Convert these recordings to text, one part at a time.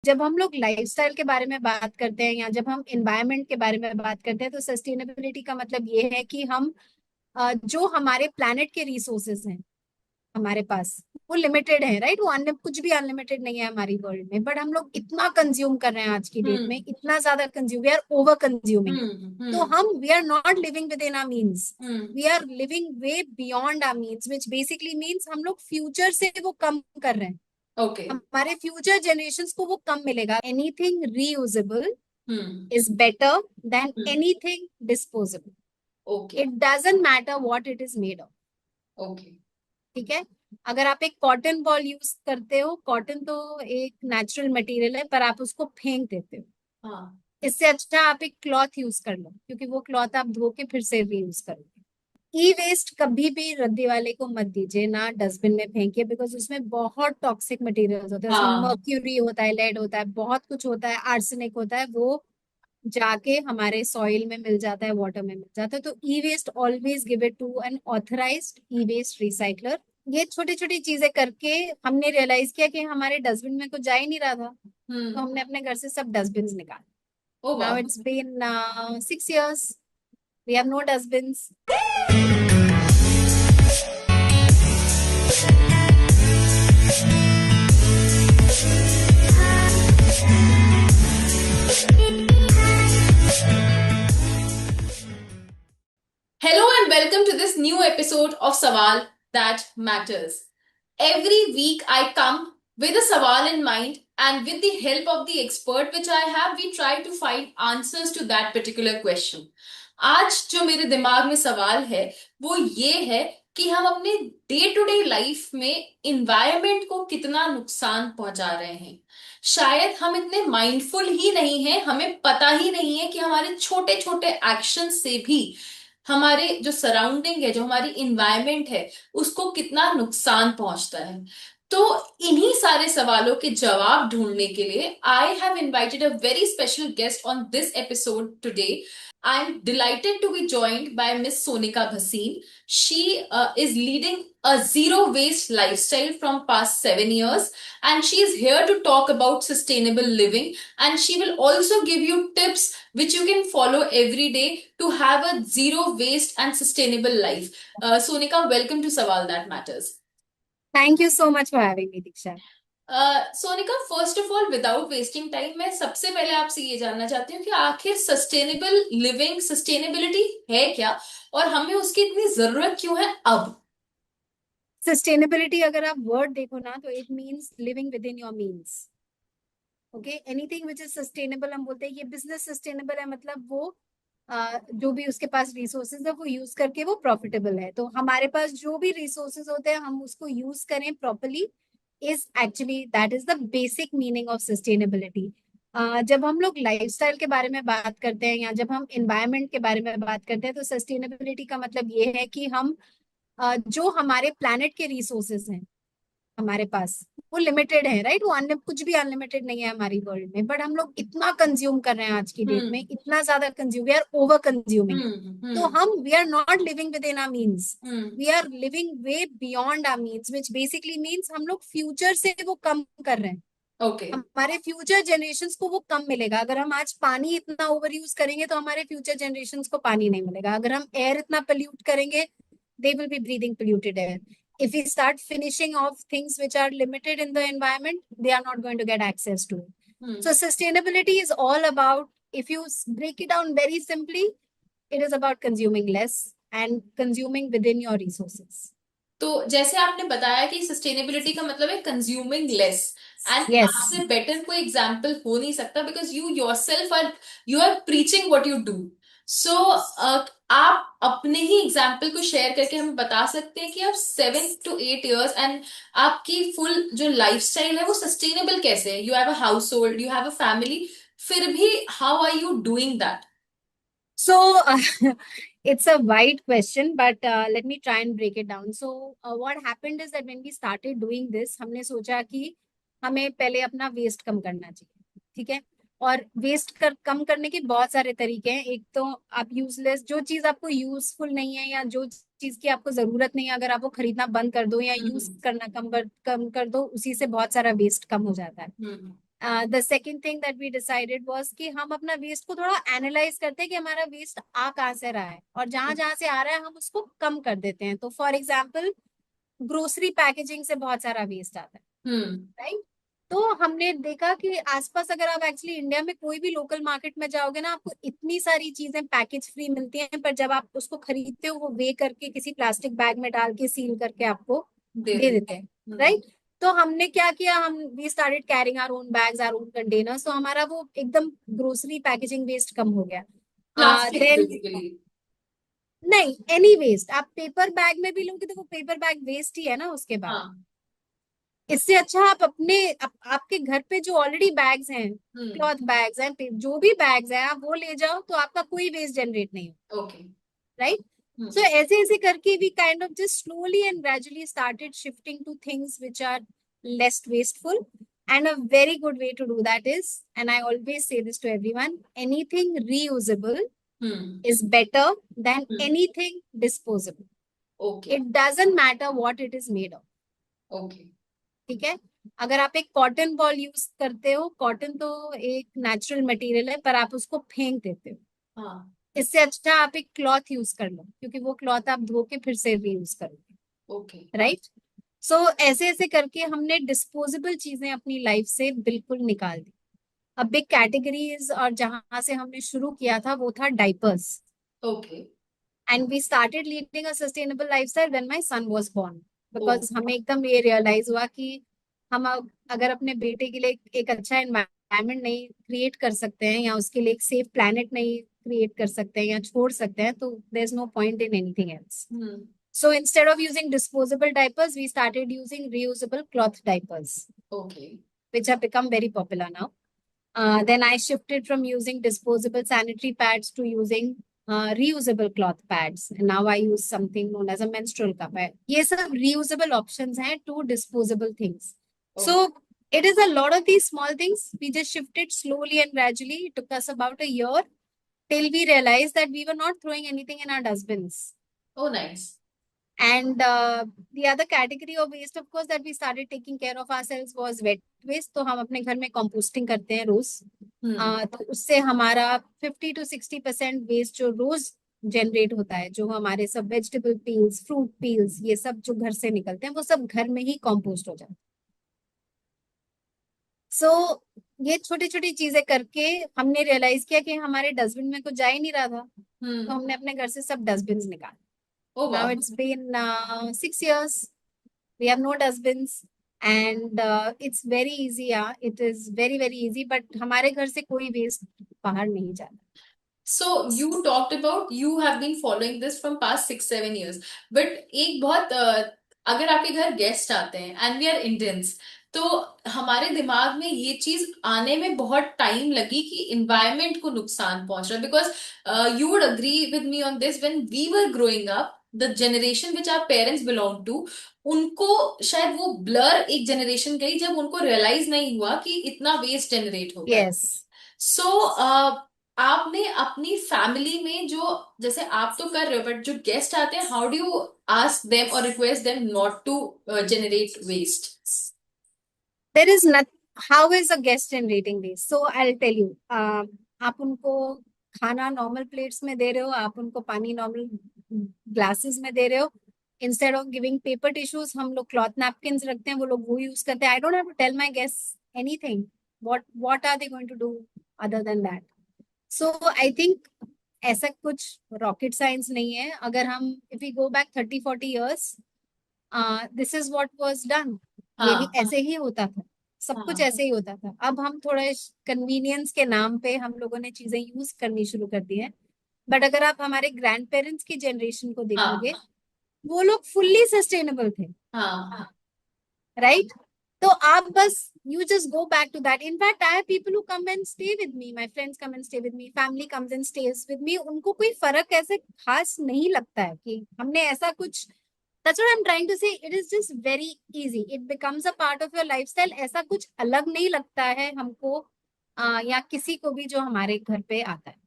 जब हम लोग लाइफस्टाइल के बारे में बात करते हैं या जब हम एनवायरनमेंट के बारे में बात करते हैं तो सस्टेनेबिलिटी का मतलब ये है कि हम जो हमारे प्लैनेट के रिसोर्सेज हैं हमारे पास, वो लिमिटेड है, राइट? वो कुछ भी अनलिमिटेड नहीं है हमारी वर्ल्ड में, बट हम लोग इतना कंज्यूम कर रहे हैं आज की डेट में, हम्म। इतना ज्यादा consume, we are over consuming. तो हम्म। हम we are not living within our means, hmm. We are living way beyond our means, which basically means हम लोग फ्यूचर से वो कम कर रहे हैं। ओके। हमारे फ्यूचर जनरेशन्स को वो कम मिलेगा। Anything reusable hmm. is better than hmm. anything disposable. Okay. It doesn't matter what it is made of. Okay. ठीक है? अगर आप एक कॉटन बॉल यूज करते हो, कॉटन तो एक नेचुरल मटेरियल है, पर आप उसको फेंक देते हो। हाँ। इससे अच्छा आप एक क्लॉथ यूज कर लो, क्योंकि वो क्लॉथ आप धो के फिर से रीयूज करोगे। ई वेस्ट कभी भी रद्दी वाले को मत दीजिए, ना डस्टबिन में फेंकिए, बिकॉज उसमें बहुत टॉक्सिक मटेरियल्स होते हैं, उसमें हाँ। मर्क्यूरी होता है, लेड होता है, बहुत कुछ होता है, आर्सेनिक होता है, वो जाके हमारे सॉइल में मिल जाता है, वाटर में मिल जाता है। तो e waste always give it to an authorised e waste recycler. ये छोटी छोटी चीजें करके हमने रियलाइज किया कि हमारे डस्टबिन में कुछ जा ही नहीं रहा था, तो हम्म। हमने अपने घर से सब डस्टबिन निकाले। ओ नाउ वाह। It's been 6 years, we have no dustbin. Hello and welcome to this new episode of Sawal That Matters. Every week I come with a sawal in mind, and with the help of the expert which I have, we try to find answers to that particular question. आज जो मेरे दिमाग में सवाल है वो ये है कि हम अपने डे टू डे लाइफ में इन्वायरमेंट को कितना नुकसान पहुंचा रहे हैं। शायद हम इतने माइंडफुल ही नहीं हैं, हमें पता ही नहीं है कि हमारे छोटे छोटे एक्शन से भी हमारे जो सराउंडिंग है, जो हमारी इन्वायरमेंट है, उसको कितना नुकसान पहुंचता है। तो इन्हीं सारे सवालों के जवाब ढूंढने के लिए I have invited a very special guest on this episode today. I am delighted to be joined by miss Sonika Bhasin. She is leading a zero waste lifestyle from past 7 years, and she is here to talk about sustainable living, and she will also give you tips which you can follow every day to have a zero waste and sustainable life. Sonika, welcome to Sawal That Matters. Thank you so much for having me, Diksha. Sonika, first of all without wasting time, मैं सबसे पहले आपसे ये जानना चाहती हूँ कि आखिर सस्टेनेबल लिविंग, सस्टेनेबिलिटी है क्या, और हमें उसकी इतनी जरूरत क्यों है अब। सस्टेनेबिलिटी अगर आप वर्ड देखो ना, तो it means living with in your means. Okay, anything which is sustainable, हम बोलते हैं ये बिजनेस सस्टेनेबल है, मतलब वो जो भी उसके पास रिसोर्सेज है वो यूज करके वो प्रॉफिटेबल है। तो हमारे पास जो भी रिसोर्सेज होते हैं हम उसको यूज करें properly, is actually that is the basic meaning of sustainability. जब हम लोग लाइफस्टाइल के बारे में बात करते हैं या जब हम एनवायरनमेंट के बारे में बात करते हैं तो सस्टेनेबिलिटी का मतलब ये है कि हम जो हमारे प्लैनेट के रिसोर्सेज हैं हमारे पास, वो लिमिटेड है, राइट? वो कुछ भी अनलिमिटेड नहीं है हमारी वर्ल्ड में, बट हम लोग इतना कंज्यूम कर रहे हैं आज की डेट में, हम्म। इतना ज्यादा consume, we are over consuming. तो हम्म। हम we are not living within our means, hmm. We are living way beyond our means, which basically means हम लोग फ्यूचर से वो कम कर रहे हैं। ओके। हमारे फ्यूचर जनरेशन्स को वो कम मिलेगा। अगर हम आज पानी इतना ओवर यूज करेंगे तो हमारे फ्यूचर जनरेशन्स को पानी नहीं मिलेगा। अगर हम एयर इतना पोल्यूट करेंगे, they will be breathing polluted air. If we start finishing off things which are limited in the environment, they are not going to get access to it. Hmm. So sustainability is all about, if you break it down very simply, it is about consuming less and consuming within your resources. तो जैसे आपने बताया कि sustainability का मतलब है consuming less, and Yes. आपसे better कोई एग्जाम्पल हो नहीं सकता, because you yourself are, you are preaching what you do. So आप अपने ही एग्जाम्पल को शेयर करके हमें बता सकते हैं कि आप 7 to 8 years एंड आपकी फुल जो लाइफस्टाइल है वो सस्टेनेबल कैसे है। You have a household, you have a family, फिर भी how are you doing that. So it's a wide question, but let me try and break it down. So what happened is that when we started doing this, हमने सोचा कि हमें पहले अपना waste कम करना चाहिए, ठीक है? और कम करने के बहुत सारे तरीके हैं। एक तो आप यूजलेस, जो चीज आपको यूजफुल नहीं है या जो चीज की आपको जरूरत नहीं है, अगर आप वो खरीदना बंद कर दो या यूज हम्म। करना कम कर दो, उसी से बहुत सारा वेस्ट कम हो जाता है। Hmm. The second thing that we decided was कि हम अपना वेस्ट को थोड़ा एनालाइज करते हैं कि हमारा वेस्ट आ कहाँ से रहा है, और जहां जहां से आ रहा है हम उसको कम कर देते हैं। तो फॉर एग्जाम्पल ग्रोसरी पैकेजिंग से बहुत सारा वेस्ट आता है, राइट। तो हमने देखा कि आसपास अगर आप एक्चुअली इंडिया में कोई भी लोकल मार्केट में जाओगे ना, आपको इतनी सारी चीजें पैकेज फ्री मिलती हैं, पर जब आप उसको खरीदते हो वो वे करके किसी प्लास्टिक बैग में डाल के सील करके आपको दे देते हैं, राइट। तो हमने क्या किया, हम we started carrying our own bags, our own containers, तो हमारा वो एकदम ग्रोसरी पैकेजिंग वेस्ट कम हो गया। Plastic then basically. नहीं, एनी वेस्ट आप पेपर बैग में भी लोगे तो वो पेपर बैग वेस्ट ही है ना उसके बाद। हाँ। इससे अच्छा आप आपके घर पे जो ऑलरेडी बैग्स हैं, क्लॉथ बैग्स हैं, जो भी बैग्स हैं, आप वो ले जाओ तो आपका कोई वेस्ट जनरेट नहीं हो, ओके। राइट। सो ऐसे ऐसे करके we kind of just slowly and gradually started shifting to things which are less wasteful. And a very good way to do that is, and I always say this to everyone, anything reusable is better than anything disposable. Okay. It doesn't matter what it is made of. Okay. ठीक है। अगर आप एक cotton ball use करते हो, cotton तो एक natural material है, पर आप उसको फेंक देते हो। हाँ। इससे अच्छा आप एक क्लॉथ यूज कर लो, क्योंकि वो क्लॉथ आप धो के फिर से रीयूज करोगे, ओके। राइट। सो ऐसे ऐसे करके हमने डिस्पोजेबल चीजें अपनी लाइफ से बिल्कुल निकाल दी। अब बिग कैटेगरीज, और जहां से हमने शुरू किया था वो था diapers. Okay. And we started leading a sustainable lifestyle when my son was born, oh. Because हमें एकदम ये रियलाइज हुआ कि हम अगर अपने बेटे के लिए एक अच्छा एनवायरनमेंट नहीं क्रिएट कर सकते हैं, या उसके लिए एक सेफ प्लेनेट नहीं क्रिएट कर सकते हैं या छोड़ सकते हैं, तो there is no point in anything else. So instead of using disposable diapers, we started using reusable cloth diapers, okay. which have become very popular now. Then I shifted from using disposable sanitary pads to using reusable cloth pads. And now I use something known as a menstrual cup. ये सब reusable options हैं to disposable things. So it is a lot of these small things. We just shifted slowly and gradually. It took us about a year till we realized that we were not throwing anything in our dustbins. Oh, nice. And the other category of waste, of course, that we started taking care of ourselves was wet waste. तो हम अपने घर में composting करते हैं रोज। तो उससे हमारा 50 to 60% वेस्ट जो रोज जनरेट होता है, जो हमारे सब वेजिटेबल पील्स, फ्रूट पील्स, ये सब जो घर से निकलते हैं वो सब घर में ही कंपोस्ट हो जाते हैं। सो ये छोटी छोटी चीजें करके हमने रियलाइज किया कि हमारे डस्टबिन में कुछ जा ही नहीं रहा था, तो हमने अपने घर से सब डस्टबिन निकाले। Oh, Now wow. it's been 6 years. We have no dustbins, and it's very easy. Yeah, it is very very easy. But हमारे घर से कोई वेस्ट बाहर नहीं जाता। So you talked about you have been following this from past 6-7 years. But एक बहुत अगर आपके घर गेस्ट आते हैं and we are Indians, तो हमारे दिमाग में ये चीज आने में बहुत टाइम लगी कि इन्वायरमेंट को नुकसान पहुंच रहा है, because you would agree with me on this, when we were growing up the generation which our parents belong to, उनको शायद वो ब्लर एक जनरेशन गई जब उनको रियलाइज नहीं हुआ कि इतना वेस्ट जनरेट होता है। Yes. सो आपने अपनी फैमिली में जो, जैसे आप तो कर रहे हो, बट जो गेस्ट आते हैं, how do you ask them और request them not to generate waste? There is not. How is a guest generating waste? So I'll tell you. आप उनको खाना नॉर्मल प्लेट्स में दे रहे हो, आप उनको पानी नॉर्मल ग्लासेस में दे रहे हो। Instead of giving paper tissues, हम लोग क्लॉथ नैपकिन रखते हैं, वो लोग वो यूज करते हैं। I don't have to tell my guest anything. what are they going to do other than that? So I think ऐसा कुछ रॉकेट साइंस नहीं है। अगर हम if we go back 30-40 years, this is what was done. यही ऐसे ही होता था, सब कुछ ऐसे ही होता था। अब हम थोड़ा कन्वीनियंस के नाम पे हम लोगों ने चीजें यूज करनी शुरू कर दी है। बट अगर आप हमारे ग्रैंड पेरेंट्स की जनरेशन को देखोगे, वो लोग फुल्ली सस्टेनेबल थे, राइट। तो आप बस you just go back to that. In fact, I have people who come and stay with me. My friends come and stay with me. Family comes and stays with me. उनको कोई फर्क ऐसे खास नहीं लगता है कि हमने ऐसा कुछ। That's what I'm trying to say. It is just very easy. It becomes a part of your lifestyle. ऐसा कुछ अलग नहीं लगता है हमको या किसी को भी जो हमारे घर पे आता है।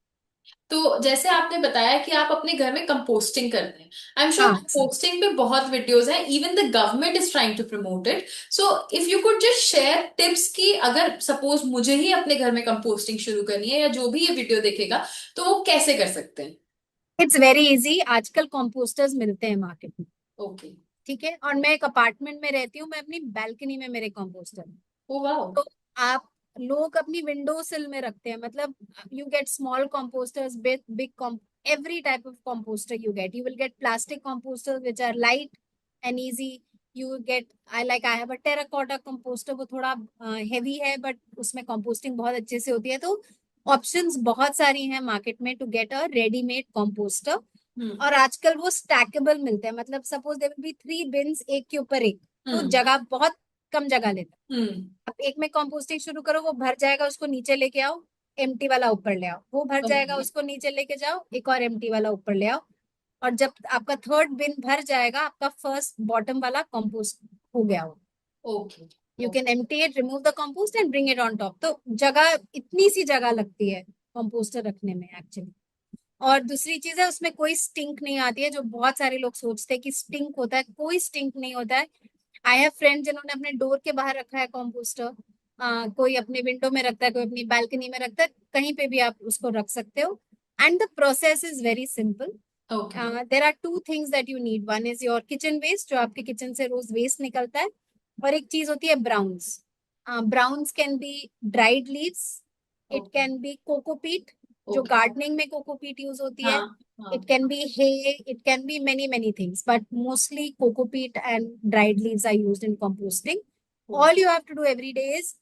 तो जैसे आपने बताया कि आप अपने घर में कंपोस्टिंग करते हैं, आई एम श्योर हाँ सर। कंपोस्टिंग पे बहुत वीडियोस हैं, even the government is trying to promote it. So if you could just share tips कि अगर सपोज मुझे ही अपने घर में कंपोस्टिंग शुरू करनी है, या जो भी ये वीडियो देखेगा, तो वो कैसे कर सकते हैं? इट्स वेरी इजी, आजकल कंपोस्टर्स मिलते हैं मार्केट में। ओके। ठीक है, और मैं एक अपार्टमेंट में रहती हूँ, मैं अपनी बालकनी में मेरे कंपोस्टर। Oh wow. तो आप, लोग अपनी विंडो सिल में रखते हैं, मतलब you get small कंपोस्टर्स, big big, every type of composter you will get plastic composters which are light and easy. You get, I have a terracotta composter, वो थोड़ा heavy है but उसमें composting बहुत अच्छे से होती है। तो options बहुत सारी हैं मार्केट में to get a readymade composter। Hmm. और आजकल वो स्टैकेबल मिलते हैं, मतलब suppose there will be 3 bins एक के ऊपर एक, तो हम्म। जगह बहुत कम जगह लेता है। हम्म। अब एक में कंपोस्टिंग शुरू करो, वो भर जाएगा, उसको नीचे लेके आओ, एम्प्टी वाला ऊपर ले आओ, वो भर जाएगा, ओके। उसको नीचे लेके जाओ, एक और एम्प्टी वाला ऊपर ले आओ। और जब आपका थर्ड बिन भर जाएगा, आपका फर्स्ट बॉटम वाला कंपोस्ट हो गया हो। Okay. You can empty it, remove the compost and bring it on top. तो जगह, इतनी सी जगह लगती है कंपोस्टर रखने में एक्चुअली। और दूसरी चीज है, उसमें कोई स्टिंक नहीं आती है, जो बहुत सारे लोग सोचते हैं कि स्टिंक होता है, कोई स्टिंक नहीं होता है। आई हैव फ्रेंड जिन्होंने अपने डोर के बाहर रखा है कंपोस्टर, कोई अपने विंडो में रखता है, कोई अपनी बालकनी में रखता है, कहीं पे भी आप उसको रख सकते हो। And the process is very simple. Okay. There are two things that you need, one is your kitchen waste, जो आपके किचन से रोज वेस्ट निकलता है, और एक चीज होती है browns. Browns can be dried leaves, it okay. Can be cocopeat, जो ओके। गार्डनिंग में कोकोपीट यूज होती है, हाँ। it हाँ। can be hay, it can be many things, but mostly coco peat and dried leaves are used in composting. All you have to do every day is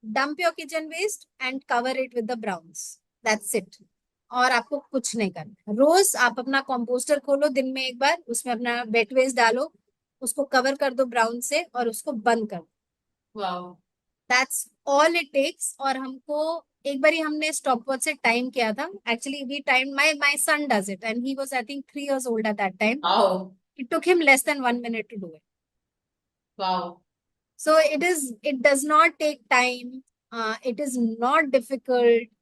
dump your kitchen waste and cover it with the browns. That's it. और आपको कुछ नहीं करना, रोज आप अपना composter खोलो, दिन में एक बार उसमें अपना वेट वेस्ट डालो, उसको कवर कर दो ब्राउन से, और उसको बंद कर दो। Wow. That's all it takes. और हमको, एक बार हमने स्टॉप वॉच से टाइम किया था, actually we time, my son does it and he was I think 3 years old at that time. Wow. It took him less than 1 minute to do it. Wow. So it does not take time. It is not difficult.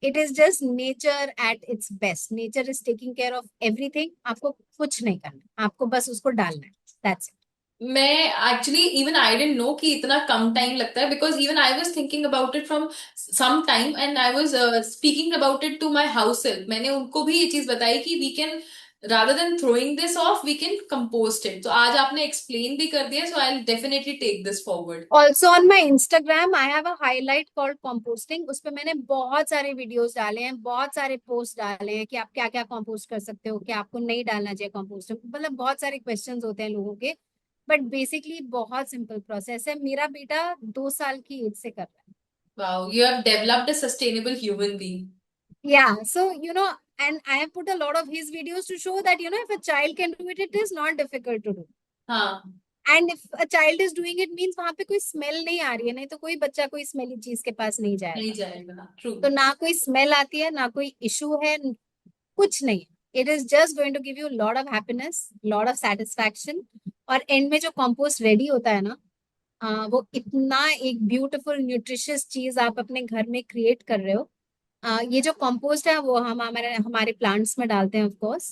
It is just nature at its best. Nature is taking care of everything. आपको कुछ नहीं करना, आपको बस उसको डालना है। That's it. मैं actually even I didn't know कि इतना कम टाइम लगता है, because even I was thinking about it from some time, and I was speaking about it to my house help. मैंने उनको भी ये चीज बताई कि we can, rather than throwing this off, we can compost it। तो आज आपने एक्सप्लेन भी कर दिया, so I will definitely take this forward. Also on my Instagram, I have a highlight called composting. उस पे मैंने बहुत सारे वीडियोस डाले हैं, बहुत सारे पोस्ट डाले हैं कि आप क्या क्या कंपोस्ट कर सकते हो, क्या आपको नहीं डालना चाहिए कंपोस्ट, मतलब बहुत सारे क्वेश्चंस होते हैं लोगों के। बट बेसिकली बहुत सिंपल प्रोसेस है। मेरा बेटा 2 साल की एज से कर रहा है। Wow, you have developed a sustainable human being। Yeah, so and I have put a lot of his videos to show that if a child can do it, it is not difficult to do. हाँ। And if a child is doing it means वहां पे कोई smell नहीं आ रही है, नहीं तो कोई बच्चा कोई स्मेली चीज के पास नहीं नहीं जाएगा। जाएगा, ट्रू। तो ना कोई स्मेल आती है, ना कोई इशू है, कुछ नहीं। It is just going to give you lot of happiness, lot of satisfaction. और एंड में जो कंपोस्ट रेडी होता है ना, वो इतना एक ब्यूटीफुल न्यूट्रिशियस चीज आप अपने घर में क्रिएट कर रहे हो। ये जो कंपोस्ट है वो हम हमारे हमारे प्लांट्स में डालते हैं of course.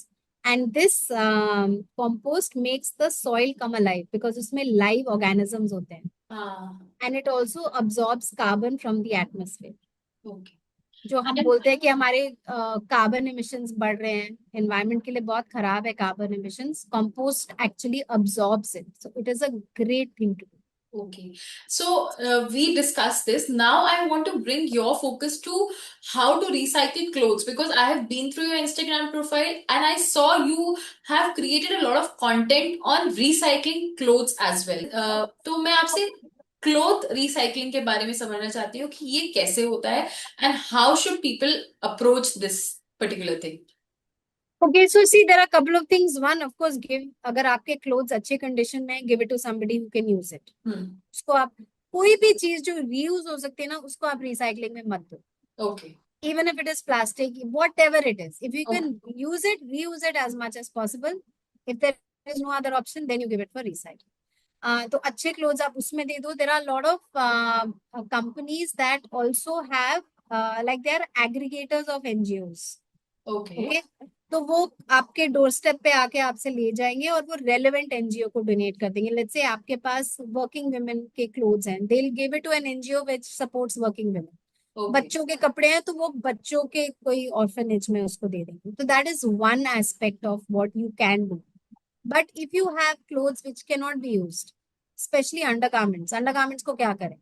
And this compost makes the soil come alive, because उसमें लाइव ऑर्गेनिजम्स होते हैं। हाँ। And it also absorbs carbon from the atmosphere. Okay. जो हम बोलते हैं कि हमारे कार्बन एमिशंस बढ़ रहे हैं, एनवायरनमेंट के लिए बहुत खराब है carbon emissions, compost actually absorbs it, so it is a great thing to do. Okay, so we discussed this. Now I want to bring your focus to how to recycle clothes, because I have been through your Instagram profile and I saw you have created a lot of content on recycling clothes as well. तो मैं आपसे cloth recycling के बारे में समझना चाहती हूँ कि ये कैसे होता है, and how should people approach this particular thing. Okay, so see, there are a couple of things. One, of course, give, अगर आपके clothes अच्छे condition में, give it to somebody who can use it. हम्म। उसको आप, कोई भी चीज जो reuse हो सकती है ना, उसको आप recycling में मत दो। Okay. Even if it is plastic, whatever it is, if you okay. can use it, reuse it as much as possible. If there is no other option, then you give it for recycling. तो अच्छे clothes आप उसमें दे दो। There are lot of companies that also have, like they are aggregators of NGOs. Okay. Okay, तो वो आपके door step पे आके आपसे ले जाएंगे और वो रेलेवेंट एनजीओ को डोनेट कर देंगे। लेट्स से आपके पास वर्किंग विमेन के क्लोथ्स हैं, they will give it to an NGO which supports working women. Okay. बच्चों के कपड़े हैं तो वो बच्चों के कोई ऑर्फनेज में उसको दे देंगे। तो that is one aspect of what you can do. But if you have clothes which can not be used, specially undergarments, undergarments को क्या करें,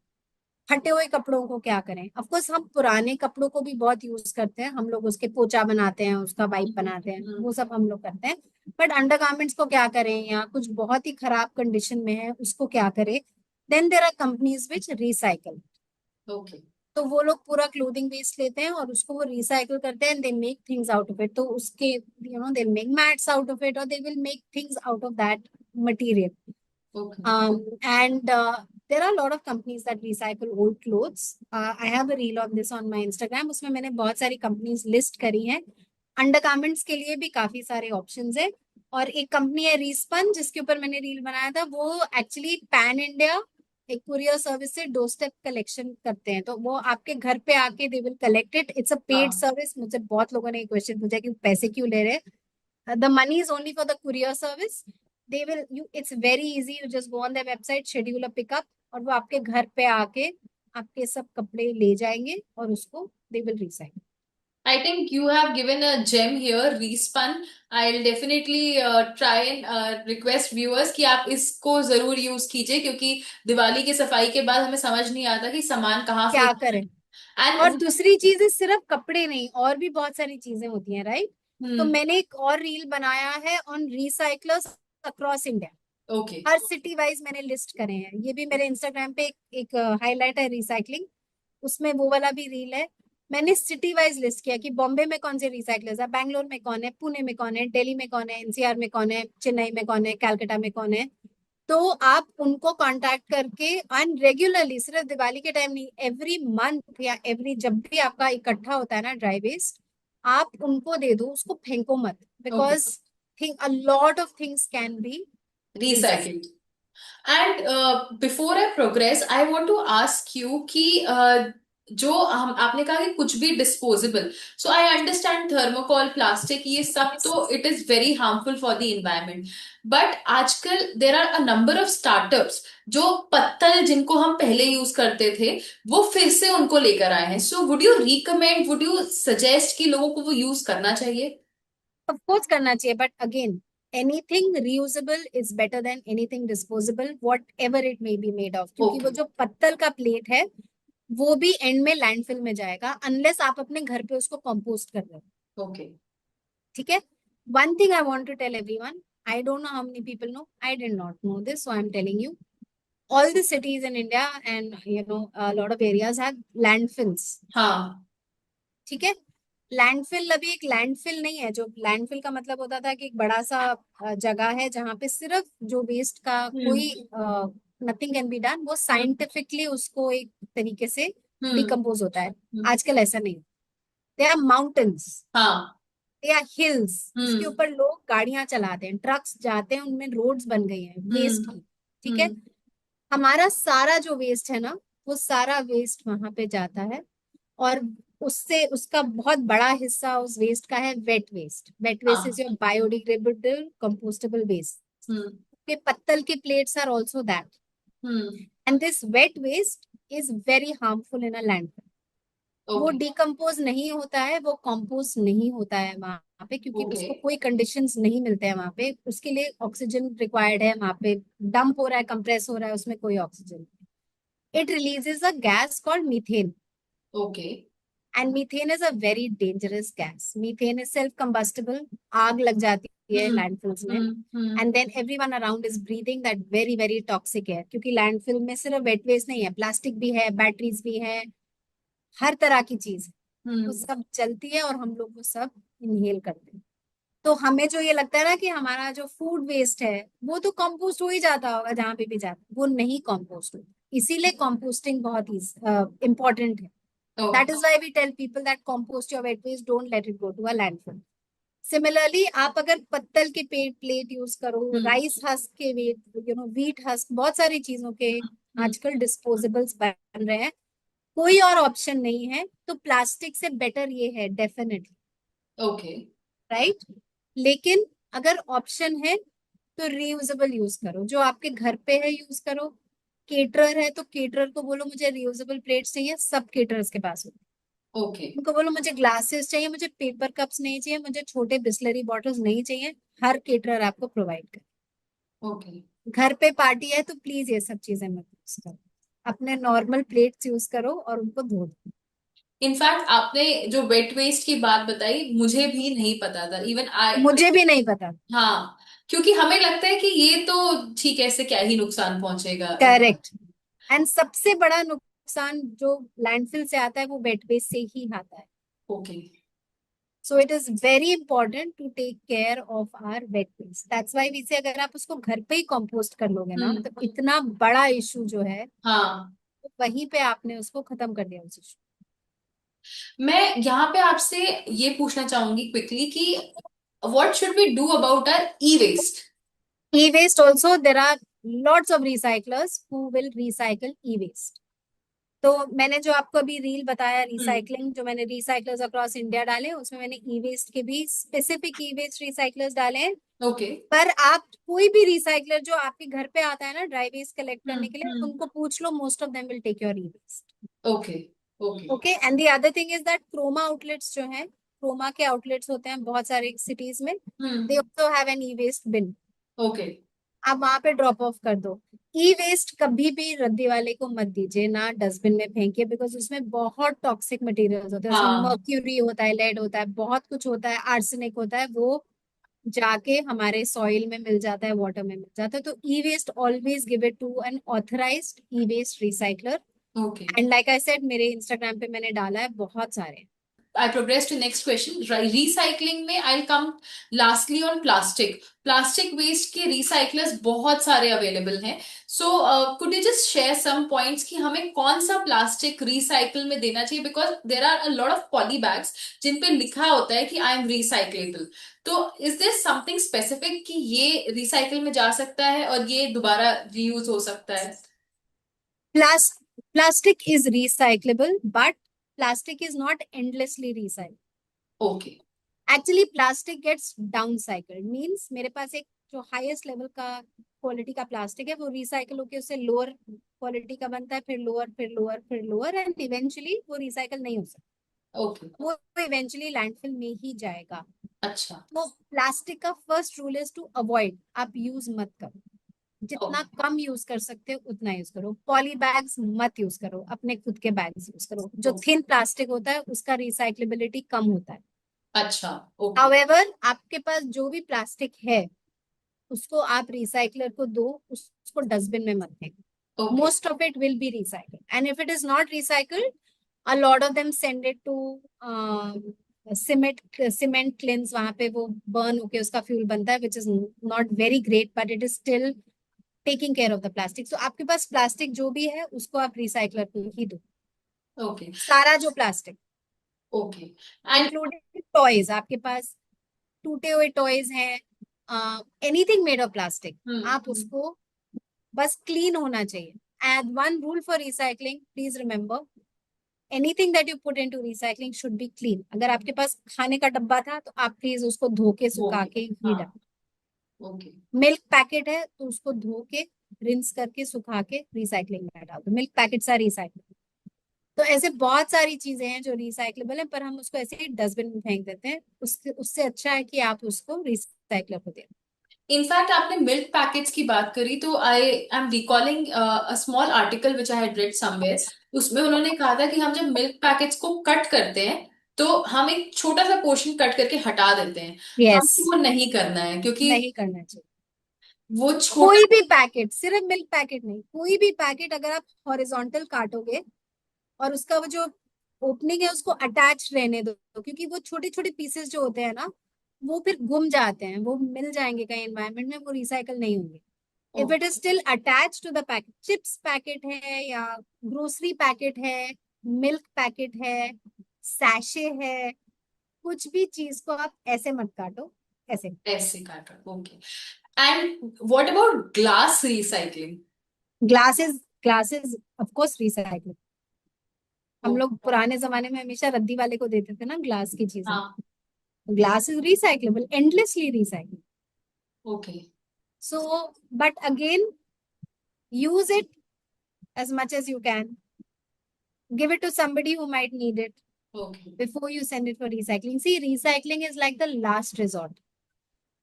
फटे हुए कपड़ों को क्या करें? ऑफ कोर्स हम पुराने कपड़ों को भी बहुत यूज करते हैं, हम लोग उसके पोचा बनाते हैं, उसका वाइप बनाते हैं, वो सब हम लोग करते हैं। बट अंडरगारमेंट्स को क्या करें, या कुछ बहुत ही खराब कंडीशन में है उसको क्या करें? Then there are companies which recycle. Okay. तो वो लोग पूरा क्लोथिंग वेस्ट लेते हैं और उसको वो रिसाइकल करते हैं, they make things out of it. तो उसके they make mats out of it, और they will make things out of that material. Okay. And there are a lot of companies that recycle old clothes. I have a reel on this on my Instagram. उसमें मैंने बहुत सारी companies list करी हैं। Undergarments के लिए भी काफी सारे ऑप्शंस है। और एक कंपनी है रीस्पन, जिसके ऊपर मैंने रील बनाया था। वो एक्चुअली पैन इंडिया एक कुरियर सर्विस से डोर स्टेप कलेक्शन करते हैं। तो वो आपके घर पे आके they will collect it. It's a paid हाँ। सर्विस। मुझे बहुत लोगों ने क्वेश्चन पूछा कि पैसे क्यों ले रहे हैं। The money is only for the courier service. They will you it's very easy. You just go on their website, schedule a pickup, और वो आपके घर पे आके आपके सब कपड़े ले जाएंगे और उसको they will recycle. I think you have given a gem here, Respun. I'll definitely try and request viewers कि आप इसको जरूर यूज कीजिए, क्योंकि दिवाली की सफाई के बाद हमें समझ नहीं आता कि सामान कहाँ क्या फेंक। करें? और एंड दूसरी चीज है, सिर्फ कपड़े नहीं, और भी बहुत सारी चीजें होती हैं, राइट? तो हम्म। मैंने एक और रील बनाया है on recyclers across India. Okay. Her city wise मैंने लिस्ट करे हैं। ये भी मेरे इंस्टाग्राम पे एक हाईलाइट है रिसाइकलिंग, उसमें वो वाला भी रील है। मैंने सिटी वाइज लिस्ट किया कि बॉम्बे में कौन से रिसाइकलर्स है, बैंगलोर में कौन है, पुणे में कौन है, दिल्ली में कौन है, एनसीआर में कौन है, चेन्नई में कौन है, कलकत्ता में कौन है। तो आप उनको कांटेक्ट करके एंड रेगुलरली, सिर्फ दिवाली के टाइम नहीं, एवरी मंथ या एवरी, जब भी आपका इकट्ठा होता है ना ड्राई वेस्ट, आप उनको दे दो, उसको फेंको मत। Okay. Because think a lot of things can be recycled. Recycled. And before I progress I want to ask you कि जो हम आपने कहा कि कुछ भी disposable, so I understand thermocol, plastic, ये सब तो it is very harmful for the environment. But आजकल there are a number of startups जो पत्तल जिनको हम पहले यूज करते थे वो फिर से उनको लेकर आए हैं। So would you recommend, would you suggest कि लोगों को वो यूज करना चाहिए? ऑफ कोर्स करना चाहिए, but again anything reusable is better than anything disposable, what ever it may be made of. क्योंकि वो ओके। जो पत्तल का प्लेट है वो भी एंड में लैंडफिल में जाएगा, अनलेस आप अपने घर पे उसको कंपोस्ट कर रहे हो। ओके। ठीक है। One thing I want to tell everyone, I don't know how many people know, I did not know this, so I am telling you. All the cities in India and a lot of areas have landfills. हाँ। ठीक है। Landfill अभी एक landfill नहीं है। जो landfill का मतलब होता था कि एक बड़ा सा जगह है जहाँ पे सिर्फ जो वेस्ट का कोई हम्म। नथिंग कैन बी डन, वो हम्म। साइंटिफिकली उसको एक तरीके से हम्म। डिकम्पोज होता है। हम्म। आजकल ऐसा नहीं। दे आर माउंटेन्स, हाँ। दे आर हिल्स, उसके हम्म। ऊपर लोग गाड़ियां चलाते हैं, ट्रक्स जाते हैं, उनमें रोड्स बन गई हैं वेस्ट हम्म। की। ठीक है। हम्म। हमारा सारा जो वेस्ट है ना, वो सारा वेस्ट वहां पे जाता है। और उससे उसका बहुत बड़ा हिस्सा उस वेस्ट का है वेट वेस्ट। वेट वेस्ट हाँ। Is your biodegradable compostable waste. Hmm. के पत्तल के plates are also that. Hmm. And this wet waste is very harmful in a landfill. वो ओके। डिकम्पोज नहीं होता है, वो कंपोज नहीं होता है वहां पे, क्योंकि ओके। उसको कोई कंडीशंस नहीं मिलते हैं वहां पे। उसके लिए ऑक्सीजन रिक्वायर्ड है वहां पे। डंप हो रहा है, कंप्रेस हो रहा है, उसमें कोई oxygen. It releases a gas called methane. Okay. And methane is a very dangerous gas. Methane is self combustible. आग लग जाती है हम्म। लैंडफिल्स में, hmm. And then everyone around is breathing that very very toxic air. क्योंकि landfill में सिर्फ wet waste नहीं है, प्लास्टिक भी है, बैटरीज भी है, हर तरह की चीज है। वो हम्म। सब चलती है और हम लोग वो सब इनहेल करते हैं। तो हमें जो ये लगता है ना कि हमारा जो फूड वेस्ट है वो तो कंपोस्ट हो ही जाता होगा जहां पे भी जाता है, वो नहीं कंपोस्ट होता। इसीलिए कंपोस्टिंग बहुत ही इंपॉर्टेंट है। Okay. That is why we tell people that compost your wet waste, don't let it go to a landfill. Similarly, आप अगर पत्तल के प्लेट यूज करो, हम्म। राइस हस्क के वेट, व्हीट हस्क, बहुत सारी चीजों के हम्म। आजकल डिस्पोजेबल्स बन रहे हैं। कोई और ऑप्शन नहीं है तो प्लास्टिक से बेटर ये है डेफिनेटली। ओके। राइट। लेकिन अगर ऑप्शन है तो रीयूजेबल यूज करो, जो आपके घर पे है यूज करो। केटरर है तो केटरर को बोलो मुझे रीयूजेबल प्लेट्स चाहिए, सब केटरर्स के पास होते ओके। हैं। उनको बोलो मुझे ग्लासेस चाहिए, मुझे पेपर कप्स नहीं चाहिए, मुझे छोटे बिस्लरी बॉटल्स नहीं चाहिए, हर केटरर आपको प्रोवाइड करे। ओके। घर पे पार्टी है तो प्लीज ये सब चीजें मत यूज करो, अपने नॉर्मल प्लेट्स यूज करो और उनको धो दो। इनफैक्ट आपने जो वेट वेस्ट की बात बताई मुझे भी नहीं पता था, इवन आई। मुझे भी नहीं पता। हाँ, क्योंकि हमें लगता है कि ये तो ठीक है, इससे क्या ही नुकसान पहुंचेगा। करेक्ट। एंड सबसे बड़ा नुकसान जो लैंडफिल से आता है वो वेट वेस्ट से ही आता है। Okay. So it is very important to take care of our wet waste. That's why we say अगर आप उसको घर पे ही कंपोस्ट कर लोगे ना तो हम्म। इतना बड़ा इशू जो है हाँ। तो वहीं पे आपने उसको खत्म कर दिया उस इशू। मैं यहाँ पे आपसे ये पूछना चाहूंगी क्विकली कि what should we do about our e waste? E waste also there are lots of recyclers who will recycle e waste. तो मैंने जो आपको अभी रील बताया हम्म। रिसाइकलिंग, जो मैंने रिसाइकलर्स अक्रॉस इंडिया डाले उसमें मैंने ई वेस्ट के भी स्पेसिफिक ई वेस्ट रिसाइकलर्स डाले हैं। ओके। पर आप कोई भी रिसाइकलर जो आपके घर पे आता है ना ड्राई वेस्ट कलेक्ट करने के लिए, हम्म। उनको पूछ लो, most of them will take your e waste. Okay. Okay. Okay. And the other thing is that Croma outlets जो हैं, क्रोमा के आउटलेट्स होते हैं बहुत सारे सिटीज में, they hmm. Also have an e waste bin. Okay. आप वहां पे ड्रॉप ऑफ कर दो। ई वेस्ट कभी भी रद्दी वाले को मत दीजिए, ना डस्टबिन में फेंकिए, बिकॉज उसमें बहुत टॉक्सिक मटेरियल्स होते हैं, उसमें हाँ। मर्क्यूरी होता है, लेड होता है, बहुत कुछ होता है, आर्सेनिक होता है, वो जाके हमारे सॉइल में मिल जाता है, वाटर में मिल जाता है। तो e waste always give it to an authorised e waste recycler. Okay. And like I said मेरे इंस्टाग्राम पे मैंने डाला है बहुत सारे। I progress to next question. Recycling में I'll come lastly on plastic. Plastic waste के recyclers बहुत सारे available हैं. So could you just share some points कि हमें कौन सा plastic recycle में देना चाहिए? Because there are a lot of poly bags जिन पे लिखा होता है कि I am recyclable. तो is there something specific कि ये recycle में जा सकता है और ये दोबारा reuse हो सकता है? Plastic is recyclable, but plastic is not endlessly recycled. Okay. Actually plastic gets down cycle, means मेरे पास एक जो हाईएस्ट लेवल का क्वालिटी का प्लास्टिक है वो रिसाइकल होकर उससे लोअर क्वालिटी का बनता है, फिर लोअर, फिर लोअर, फिर लोअर, एंड इवेंचुअली वो रिसाइकल नहीं हो सकता, Okay. वो इवेंचुअली लैंडफिल में ही जाएगा। अच्छा। तो प्लास्टिक का first rule is to avoid, आप यूज मत करो, जितना Okay. कम यूज कर सकते हो उतना यूज करो। पॉली बैग्स मत यूज करो, अपने खुद के बैग्स यूज करो। जो Okay. थिन प्लास्टिक होता है उसका रिसाइक्लेबिलिटी कम होता है। अच्छा। Okay. हाउएवर आपके पास जो भी प्लास्टिक है उसको आप रिसाइकलर को दो, उसको डस्टबिन में मत फेंको। Okay. Most of it will be recycled, and if it is not recycled a lot of them send it to cement kilns, वहां पे वो बर्न होके उसका फ्यूल बनता है, which is not very great, but it is still taking care of the plastic. So आपके पास plastic जो भी है उसको आप रिसाइकलर को ही दो, Okay. सारा जो plastic, Okay. And including toys. आपके पास टूटे हुए टॉयज हैं, एनीथिंग मेड ऑफ प्लास्टिक, आप हम्म। उसको बस क्लीन होना चाहिए। And one rule for recycling, please remember, anything that you put into recycling should be clean. अगर आपके पास खाने का डब्बा था तो आप प्लीज उसको धो के सुखा ओके। के ही हाँ। डाल। ओके। मिल्क पैकेट है तो उसको धो के रिंस करके सुखा के रिसाइकलिंग में डाल दो, मिल्क पैकेट्स आर रिसाइकल। तो ऐसे बहुत सारी चीजें हैं जो रिसाइकलेबल है, पर हम उसको ऐसे ही डस्टबिन में फेंक देते हैं। उससे उससे अच्छा है कि आप उसको रिसाइकलर को दें। इनफैक्ट आपने मिल्क पैकेट्स की बात करी तो I am recalling a small article which I had read somewhere. उसमें उन्होंने कहा था कि हम जब मिल्क पैकेट्स को कट करते हैं तो हम एक छोटा सा पोर्शन कट करके हटा देते हैं। यस, हमको वो नहीं करना है क्योंकि नहीं करना चाहिए। वो छोटा। कोई भी पैकेट, सिर्फ मिल्क पैकेट नहीं, कोई भी पैकेट अगर आप हॉरिजॉन्टल काटोगे और उसका वो जो ओपनिंग है उसको अटैच रहने दो, क्योंकि वो छोटे छोटे पीसेस जो होते हैं ना वो फिर गुम जाते हैं, वो मिल जाएंगे कहीं एनवायरनमेंट में, वो रिसाइकल नहीं होंगे। If it is okay. Still attach to the packet, chips packet है या ग्रोसरी पैकेट है, मिल्क पैकेट है, सैशे है, कुछ भी चीज को आप ऐसे मत काटो, ऐसे। ऐसे काट रहा। Okay. And what about glass recycling? Glasses, glasses of course recycle. हम ओके। लोग पुराने जमाने में हमेशा रद्दी वाले को देते थे ना ग्लास की चीजें। हाँ। Glass is recyclable, endlessly recyclable. Okay. So, but again, use it as much as you can. Give it to somebody who might need it Okay. before you send it for recycling. See, recycling is like the last resort.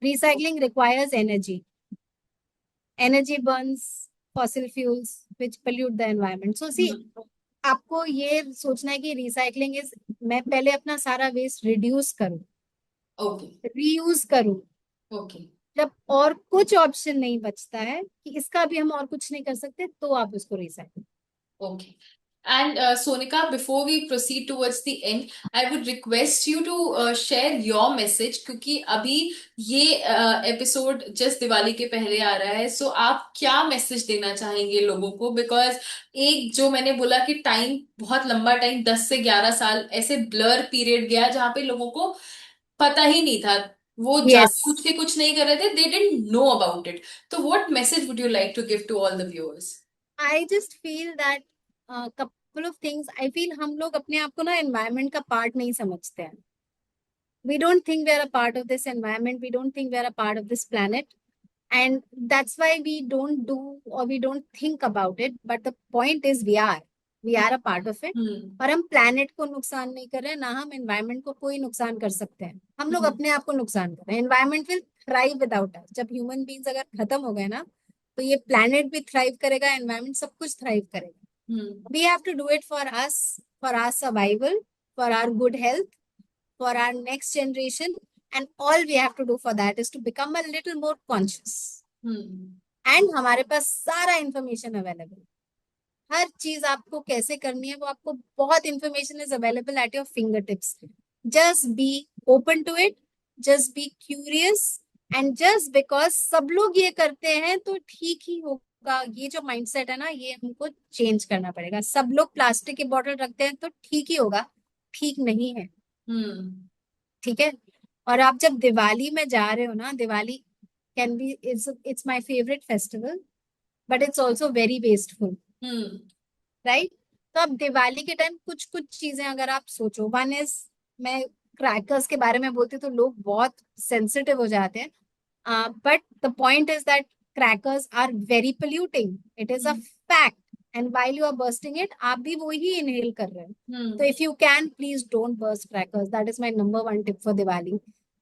Recycling requires energy. Energy burns fossil fuels, which pollute the environment. So, see, आपको ये सोचना है कि recycling is, मैं पहले अपना सारा waste reduce करूं, Okay. रीयूज करूं, Okay. जब और कुछ ऑप्शन नहीं बचता है कि इसका भी हम और कुछ नहीं कर सकते, तो आप उसको recycle. Okay. And Sonika, before we proceed towards the end, I would request you to share your message क्योंकि अभी ये एपिसोड जस्ट दिवाली के पहले आ रहा है, सो आप क्या मैसेज देना चाहेंगे लोगों को? बिकॉज एक जो मैंने बोला कि टाइम, बहुत लंबा टाइम, 10 से 11 साल ऐसे ब्लर पीरियड गया जहाँ पे लोगों को पता ही नहीं था, वो यस, जानबूझ के कुछ नहीं कर रहे थे, they didn't know about it. तो what message would you like to give to all the viewers? I just feel that couple of things, I feel हम लोग अपने आप को ना एनवायरनमेंट का पार्ट नहीं समझते हैं। We don't think we are a part of this environment. We don't think we are a part of this planet. And that's why we don't do or we don't think about it. But the point is we are. We are a part of it. हम्म। और हम planet को नुकसान नहीं कर रहे हैं, ना हम एनवायरनमेंट को कोई नुकसान कर सकते हैं। हम लोग हम्म। अपने आप को नुकसान कर रहे हैं। एनवायरनमेंट विल थ्राइव विदाउट अस। जब ह्यूमन बींग्स अगर खत्म हो गए ना, तो ये प्लैनेट भी थ्राइव करेगा, एनवायरनमेंट सब कुछ थ्राइव करेगा। Hmm. We have to do it for us, for our survival, for our good health, for our next generation, and all we have to do for that is to become a little more conscious. And हमारे पास सारा information available, हर चीज आपको कैसे करनी है वो आपको, बहुत information is available at your finger tips. Just be open to it, just be curious, and just because सब लोग ये करते हैं तो ठीक ही होगा, ये जो माइंडसेट है ना, ये हमको चेंज करना पड़ेगा। सब लोग प्लास्टिक की बॉटल रखते हैं तो ठीक ही होगा, ठीक नहीं है। ठीक है। और आप जब दिवाली में जा रहे हो ना, Diwali can be, it's my favourite festival, but it's also very wasteful, right? तो अब दिवाली के टाइम कुछ कुछ चीजें अगर आप सोचो, वन इज, मैं क्रैकर्स के बारे में बोलती हूँ तो लोग बहुत सेंसिटिव हो जाते हैं, but the point is that crackers are very polluting, it is a fact, and while you are bursting it, आप भी वही इनहेल कर रहे हो। तो if you can, please don't burst crackers, that is my number one tip for Diwali.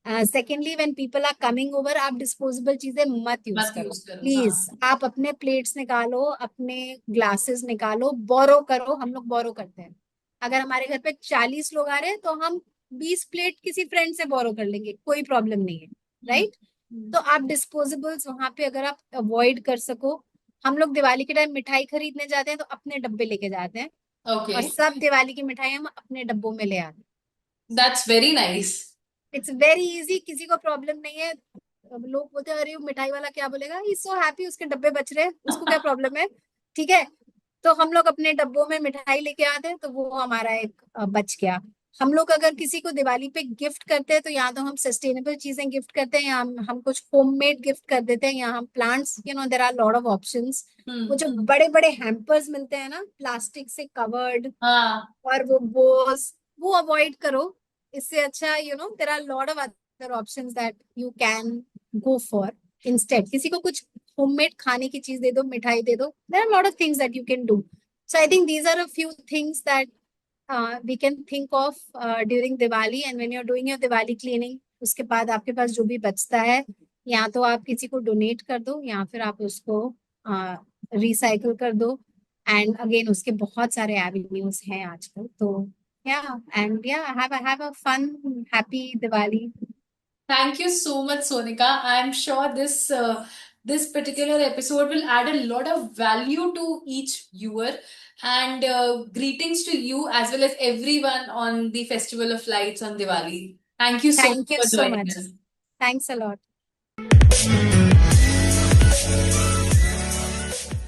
Secondly, when people are coming over, आप disposable चीजें मत यूज मत करो यूज करो, प्लीज। हाँ। आप अपने प्लेट्स निकालो, अपने ग्लासेस निकालो, बोरो करो। हम लोग बोरो करते हैं, अगर हमारे घर पे 40 लोग आ रहे हैं तो हम 20 प्लेट किसी फ्रेंड से बोरो कर लेंगे, कोई प्रॉब्लम नहीं है, राइट? तो आप डिस्पोजेबल्स वहां पे अगर आप अवॉइड कर सको, हम लोग दिवाली के टाइम मिठाई खरीदने जाते हैं तो अपने डब्बे लेके जाते हैं, ओके। और सब दिवाली की मिठाई हम अपने डब्बों में ले आते हैं। That's very nice. It's very easy, किसी को प्रॉब्लम नहीं है। अब लोग बोलते हैं अरे वो मिठाई वाला क्या बोलेगा, ही सो हैप्पी, उसके डब्बे बच रहे हैं, उसको क्या प्रॉब्लम है। ठीक है। तो हम लोग अपने डब्बों में मिठाई लेके आते हैं, तो वो हमारा एक बच गया। हम लोग अगर किसी को दिवाली पे गिफ्ट करते हैं तो या तो हम सस्टेनेबल चीजें गिफ्ट करते हैं, या हम कुछ होममेड गिफ्ट कर देते हैं, या हम plants, there are lot of options. वो जो बड़े बड़े हैम्पर्स मिलते हैं ना, प्लास्टिक से कवर्ड, हाँ। और वो बोस, वो अवॉइड करो। इससे अच्छा, there are lot of other options that you can go for instead. किसी को कुछ होममेड खाने की चीज दे दो, मिठाई दे दो, there are lot of things that you can do. So I think these are a few things that we can think of during Diwali, and when you're doing your Diwali cleaning, उसके बाद आपके पास जो भी बचता है, या तो आप किसी को डोनेट कर दो, या फिर आप उसको रिसाइकल कर दो। एंड अगेन उसके बहुत सारे एवेन्यूज हैं आजकल, तो and have a fun happy Diwali. Thank you so much, Sonika. I'm sure this particular episode will add a lot of value to each viewer. And greetings to you as well as everyone on the Festival of Lights on Diwali. Thank you so much thank you for so joining much, us. Thanks a lot.